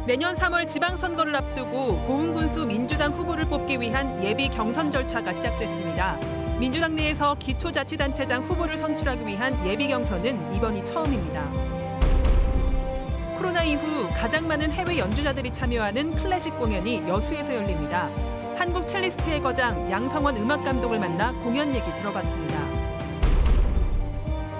내년 3월 지방선거를 앞두고 고흥군수 민주당 후보를 뽑기 위한 예비 경선 절차가 시작됐습니다. 민주당 내에서 기초자치단체장 후보를 선출하기 위한 예비 경선은 이번이 처음입니다. 코로나 이후 가장 많은 해외 연주자들이 참여하는 클래식 공연이 여수에서 열립니다. 한국 첼리스트의 거장 양성원 음악감독을 만나 공연 얘기 들어봤습니다.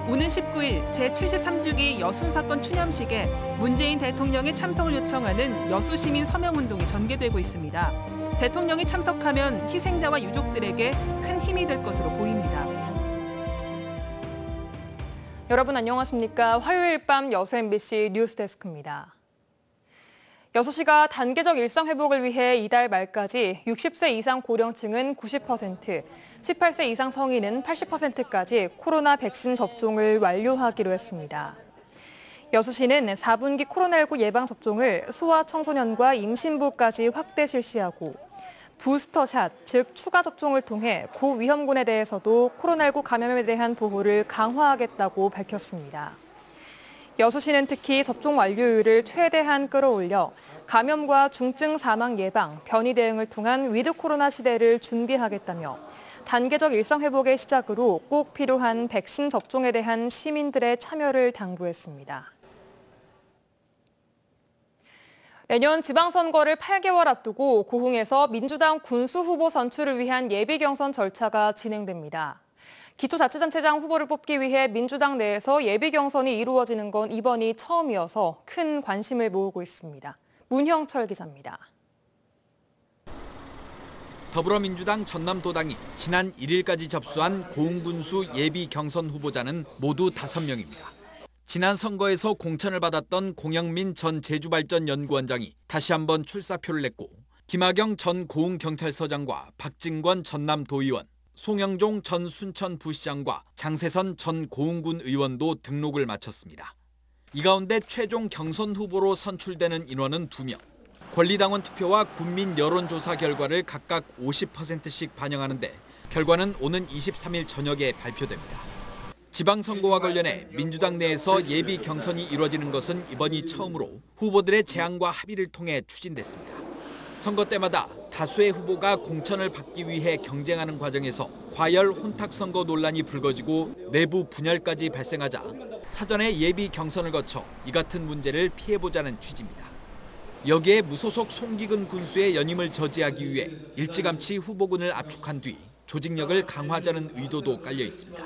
오는 19일 제73주기 여순사건 추념식에 문재인 대통령의 참석을 요청하는 여수시민 서명운동이 전개되고 있습니다. 대통령이 참석하면 희생자와 유족들에게 큰 힘이 될 것으로 보입니다. 여러분 안녕하십니까? 화요일 밤 여수 MBC 뉴스데스크입니다. 여수시가 단계적 일상 회복을 위해 이달 말까지 60세 이상 고령층은 90%, 18세 이상 성인은 80%까지 코로나 백신 접종을 완료하기로 했습니다. 여수시는 4분기 코로나19 예방접종을 소아청소년과 임신부까지 확대 실시하고 부스터샷, 즉 추가 접종을 통해 고위험군에 대해서도 코로나19 감염에 대한 보호를 강화하겠다고 밝혔습니다. 여수시는 특히 접종 완료율을 최대한 끌어올려 감염과 중증 사망 예방, 변이 대응을 통한 위드 코로나 시대를 준비하겠다며 단계적 일상 회복의 시작으로 꼭 필요한 백신 접종에 대한 시민들의 참여를 당부했습니다. 내년 지방선거를 8개월 앞두고 고흥에서 민주당 군수 후보 선출을 위한 예비 경선 절차가 진행됩니다. 기초자치단체장 후보를 뽑기 위해 민주당 내에서 예비 경선이 이루어지는 건 이번이 처음이어서 큰 관심을 모으고 있습니다. 문형철 기자입니다. 더불어민주당 전남도당이 지난 1일까지 접수한 고흥군수 예비 경선 후보자는 모두 5명입니다. 지난 선거에서 공천을 받았던 공영민 전 제주발전연구원장이 다시 한번 출사표를 냈고 김하경 전 고흥경찰서장과 박진권 전남도의원, 송영종 전 순천부시장과 장세선 전 고흥군 의원도 등록을 마쳤습니다. 이 가운데 최종 경선 후보로 선출되는 인원은 2명. 권리당원 투표와 국민 여론조사 결과를 각각 50%씩 반영하는데 결과는 오는 23일 저녁에 발표됩니다. 지방선거와 관련해 민주당 내에서 예비 경선이 이루어지는 것은 이번이 처음으로 후보들의 제안과 합의를 통해 추진됐습니다. 선거 때마다 다수의 후보가 공천을 받기 위해 경쟁하는 과정에서 과열 혼탁 선거 논란이 불거지고 내부 분열까지 발생하자 사전에 예비 경선을 거쳐 이 같은 문제를 피해보자는 취지입니다. 여기에 무소속 송기근 군수의 연임을 저지하기 위해 일찌감치 후보군을 압축한 뒤 조직력을 강화하자는 의도도 깔려 있습니다.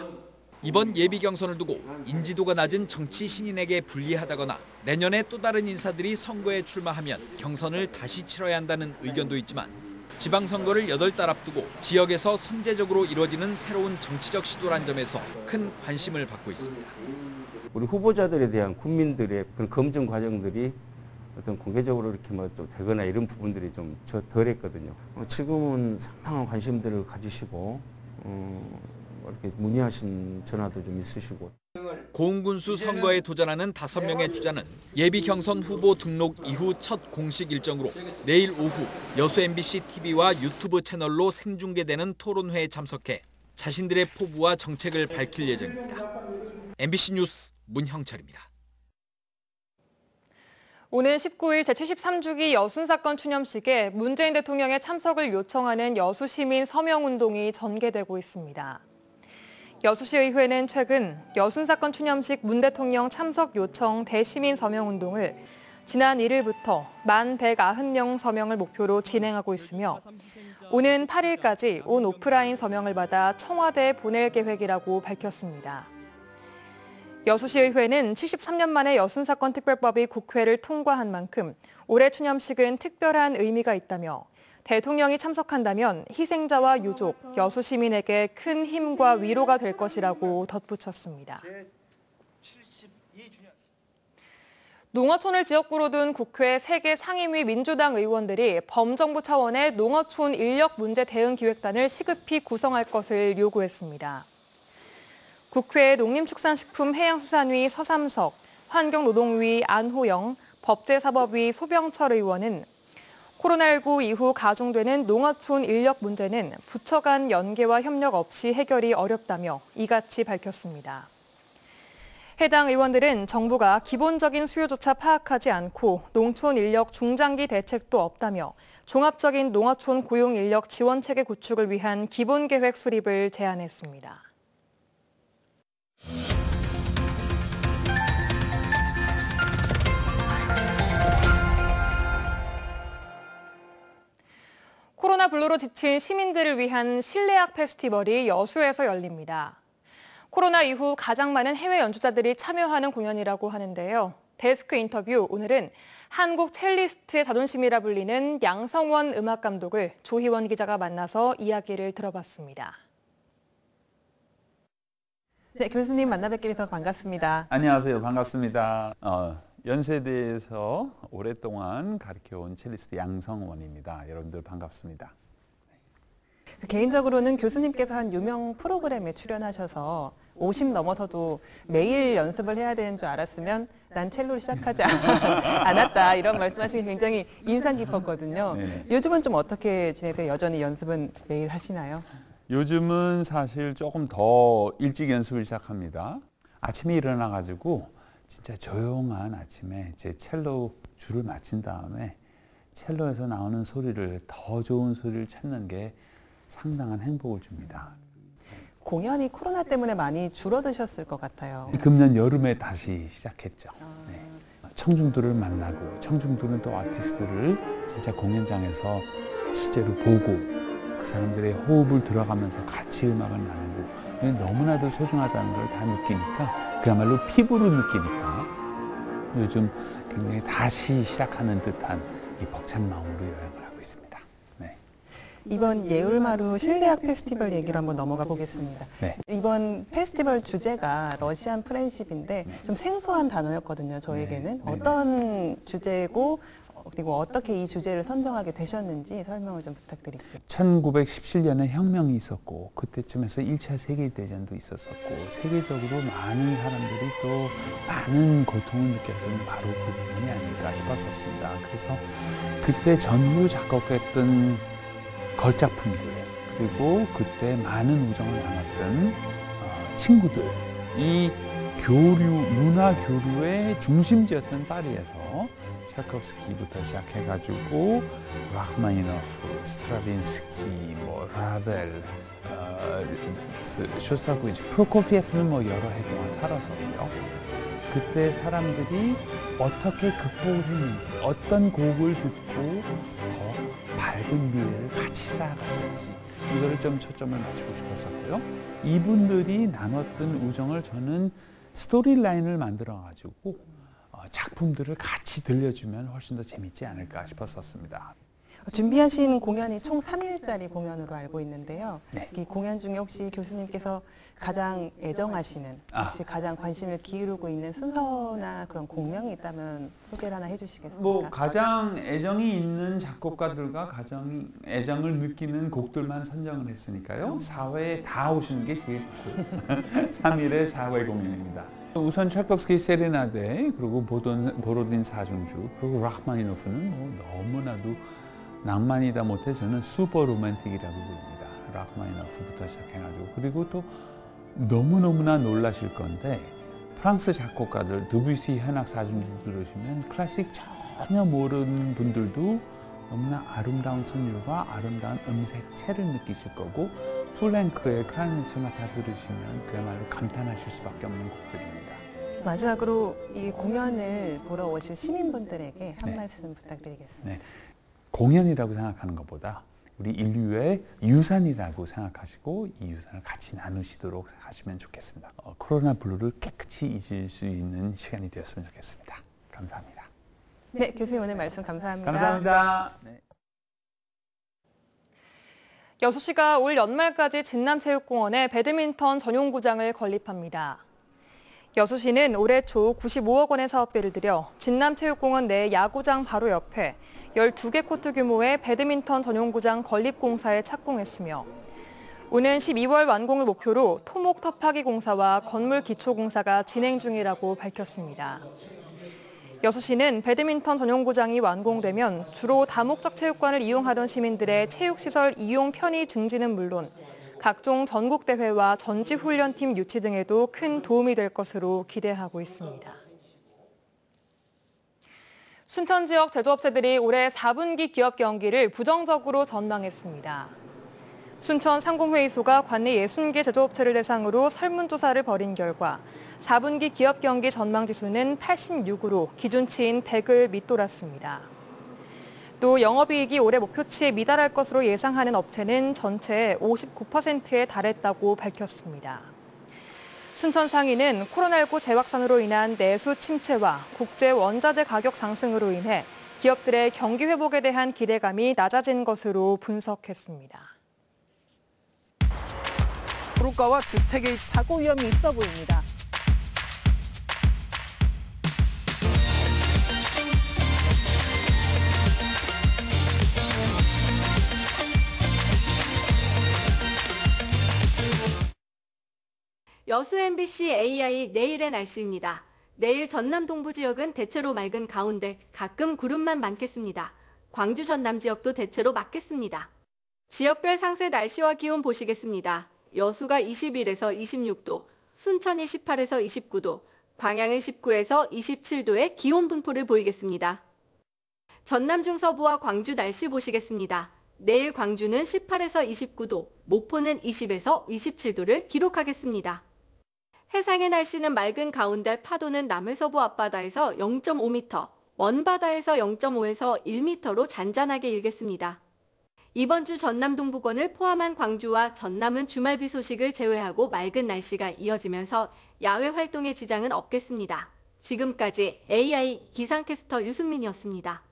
이번 예비 경선을 두고 인지도가 낮은 정치 신인에게 불리하다거나 내년에 또 다른 인사들이 선거에 출마하면 경선을 다시 치러야 한다는 의견도 있지만 지방선거를 8달 앞두고 지역에서 선제적으로 이루어지는 새로운 정치적 시도란 점에서 큰 관심을 받고 있습니다. 우리 후보자들에 대한 국민들의 그런 검증 과정들이 어떤 공개적으로 이렇게 뭐 좀 되거나 이런 부분들이 좀 덜했거든요. 지금은 상당한 관심들을 가지시고 이렇게 문의하신 전화도 좀 있으시고. 고흥군수 선거에 도전하는 5명의 주자는 예비 경선 후보 등록 이후 첫 공식 일정으로 내일 오후 여수 MBC TV와 유튜브 채널로 생중계되는 토론회에 참석해 자신들의 포부와 정책을 밝힐 예정입니다. MBC 뉴스 문형철입니다. 오는 19일 제73주기 여순사건 추념식에 문재인 대통령의 참석을 요청하는 여수시민 서명운동이 전개되고 있습니다. 여수시의회는 최근 여순사건 추념식 문 대통령 참석 요청 대시민 서명운동을 지난 1일부터 만 190명 서명을 목표로 진행하고 있으며 오는 8일까지 온 오프라인 서명을 받아 청와대에 보낼 계획이라고 밝혔습니다. 여수시의회는 73년 만에 여순사건 특별법이 국회를 통과한 만큼 올해 추념식은 특별한 의미가 있다며 대통령이 참석한다면 희생자와 유족, 여수 시민에게 큰 힘과 위로가 될 것이라고 덧붙였습니다. 농어촌을 지역구로 둔 국회 3개 상임위 민주당 의원들이 범정부 차원의 농어촌 인력 문제 대응 기획단을 시급히 구성할 것을 요구했습니다. 국회 농림축산식품 해양수산위 서삼석, 환경노동위 안호영, 법제사법위 소병철 의원은 코로나19 이후 가중되는 농어촌 인력 문제는 부처 간 연계와 협력 없이 해결이 어렵다며 이같이 밝혔습니다. 해당 의원들은 정부가 기본적인 수요조차 파악하지 않고 농촌 인력 중장기 대책도 없다며 종합적인 농어촌 고용 인력 지원 체계 구축을 위한 기본 계획 수립을 제안했습니다. 코로나 블루로 지친 시민들을 위한 실내악 페스티벌이 여수에서 열립니다. 코로나 이후 가장 많은 해외 연주자들이 참여하는 공연이라고 하는데요. 데스크 인터뷰, 오늘은 한국 첼리스트의 자존심이라 불리는 양성원 음악 감독을 조희원 기자가 만나서 이야기를 들어봤습니다. 네, 교수님 만나 뵙게 돼서 반갑습니다. 안녕하세요. 반갑습니다. 연세대에서 오랫동안 가르쳐온 첼리스트 양성원입니다. 여러분들 반갑습니다. 개인적으로는 교수님께서 한 유명 프로그램에 출연하셔서 50 넘어서도 매일 연습을 해야 되는 줄 알았으면 난 첼로를 시작하지 않았다, 이런 말씀하시기 굉장히 인상 깊었거든요. 네. 요즘은 좀 어떻게 지내세요? 여전히 연습은 매일 하시나요? 요즘은 사실 조금 더 일찍 연습을 시작합니다. 아침에 일어나가지고 진짜 조용한 아침에 제 첼로 줄을 마친 다음에 첼로에서 나오는 소리를, 더 좋은 소리를 찾는 게 상당한 행복을 줍니다. 공연이 코로나 때문에 많이 줄어드셨을 것 같아요. 금년 여름에 다시 시작했죠. 네. 청중들을 만나고, 청중들은 또 아티스트들을 진짜 공연장에서 실제로 보고 그 사람들의 호흡을 들어가면서 같이 음악을 나누고 너무나도 소중하다는 걸 다 느끼니까, 그야말로 피부로 느끼니까 요즘 굉장히 다시 시작하는 듯한 이 벅찬 마음으로 여행을 하고 있습니다. 네. 이번 예울마루 실내악 페스티벌 얘기를 한번 넘어가 보겠습니다. 네. 이번 페스티벌 주제가 러시안 프렌십인데 좀 생소한 단어였거든요, 저에게는. 네. 어떤 주제고, 그리고 어떻게 이 주제를 선정하게 되셨는지 설명을 좀 부탁드릴게요. 1917년에 혁명이 있었고, 그때쯤에서 1차 세계대전도 있었었고, 세계적으로 많은 사람들이 또 많은 고통을 느꼈던 바로 그 부분이 아닐까 싶었었습니다. 그래서 그때 전후로 작곡했던 걸작품들, 그리고 그때 많은 우정을 나눴던 친구들, 이 교류, 문화 교류의 중심지였던 파리에서 차이콥스키부터 시작해가지고 라흐마니노프, 스트라빈스키, 라벨, 쇼스타코비치, 프로코피예프는 여러 해 동안 살았었고요. 그때 사람들이 어떻게 극복을 했는지, 어떤 곡을 듣고 더 밝은 미래를 같이 쌓아갔을지, 이거를 좀 초점을 맞추고 싶었었고요. 이분들이 나눴던 우정을 저는 스토리라인을 만들어가지고 작품들을 같이 들려주면 훨씬 더 재밌지 않을까 싶었었습니다. 준비하신 공연이 총 3일짜리 공연으로 알고 있는데요. 네. 이 공연 중에 혹시 교수님께서 가장 애정하시는, 혹시 가장 관심을 기울이고 있는 순서나 그런 공명이 있다면 소개를 하나 해주시겠습니까? 가장 애정이 있는 작곡가들과 가장 애정을 느끼는 곡들만 선정을 했으니까요. 4회에 다 오시는 게 제일 좋고요. 3일에 4회 공연입니다. 우선 차이콥스키 세레나데, 그리고 보로딘 사중주, 그리고 라흐마니노프는 너무나도 낭만이다 못해 저는 슈퍼 로맨틱이라고 부릅니다. 라흐마니노프부터 시작해가지고, 그리고 또 너무너무나 놀라실 건데, 프랑스 작곡가들 드뷔시 현악 사중주 들으시면 클래식 전혀 모르는 분들도 너무나 아름다운 선율과 아름다운 음색체를 느끼실 거고, 플랭크의 클라리넷 소나타 들으시면 그야말로 감탄하실 수밖에 없는 곡들입니다. 마지막으로 이 공연을 보러 오실 시민분들에게 한 네. 말씀 부탁드리겠습니다. 네. 공연이라고 생각하는 것보다 우리 인류의 유산이라고 생각하시고 이 유산을 같이 나누시도록 하시면 좋겠습니다. 코로나 블루를 깨끗이 잊을 수 있는 시간이 되었으면 좋겠습니다. 감사합니다. 네, 교수님 오늘 말씀 감사합니다. 감사합니다. 네. 여수시가 올 연말까지 진남체육공원에 배드민턴 전용구장을 건립합니다. 여수시는 올해 초 95억 원의 사업비를 들여 진남체육공원 내 야구장 바로 옆에 12개 코트 규모의 배드민턴 전용구장 건립 공사에 착공했으며, 오는 12월 완공을 목표로 토목 터파기 공사와 건물 기초 공사가 진행 중이라고 밝혔습니다. 여수시는 배드민턴 전용구장이 완공되면 주로 다목적 체육관을 이용하던 시민들의 체육시설 이용 편의 증진은 물론 각종 전국대회와 전지훈련팀 유치 등에도 큰 도움이 될 것으로 기대하고 있습니다. 순천 지역 제조업체들이 올해 4분기 기업 경기를 부정적으로 전망했습니다. 순천 상공회의소가 관내 60개 제조업체를 대상으로 설문조사를 벌인 결과 4분기 기업 경기 전망 지수는 86으로 기준치인 100을 밑돌았습니다. 또 영업이익이 올해 목표치에 미달할 것으로 예상하는 업체는 전체의 59%에 달했다고 밝혔습니다. 순천상인은 코로나19 재확산으로 인한 내수 침체와 국제 원자재 가격 상승으로 인해 기업들의 경기 회복에 대한 기대감이 낮아진 것으로 분석했습니다. 도로가와 주택의 사고 위험이 있어 보입니다. 여수 MBC AI 내일의 날씨입니다. 내일 전남 동부 지역은 대체로 맑은 가운데 가끔 구름만 많겠습니다. 광주 전남 지역도 대체로 맑겠습니다. 지역별 상세 날씨와 기온 보시겠습니다. 여수가 21에서 26도, 순천이 18에서 29도, 광양은 19에서 27도의 기온 분포를 보이겠습니다. 전남 중서부와 광주 날씨 보시겠습니다. 내일 광주는 18에서 29도, 목포는 20에서 27도를 기록하겠습니다. 해상의 날씨는 맑은 가운데 파도는 남해서부 앞바다에서 0.5m, 먼바다에서 0.5에서 1m로 잔잔하게 일겠습니다. 이번 주 전남 동부권을 포함한 광주와 전남은 주말 비 소식을 제외하고 맑은 날씨가 이어지면서 야외 활동에 지장은 없겠습니다. 지금까지 AI 기상캐스터 유승민이었습니다.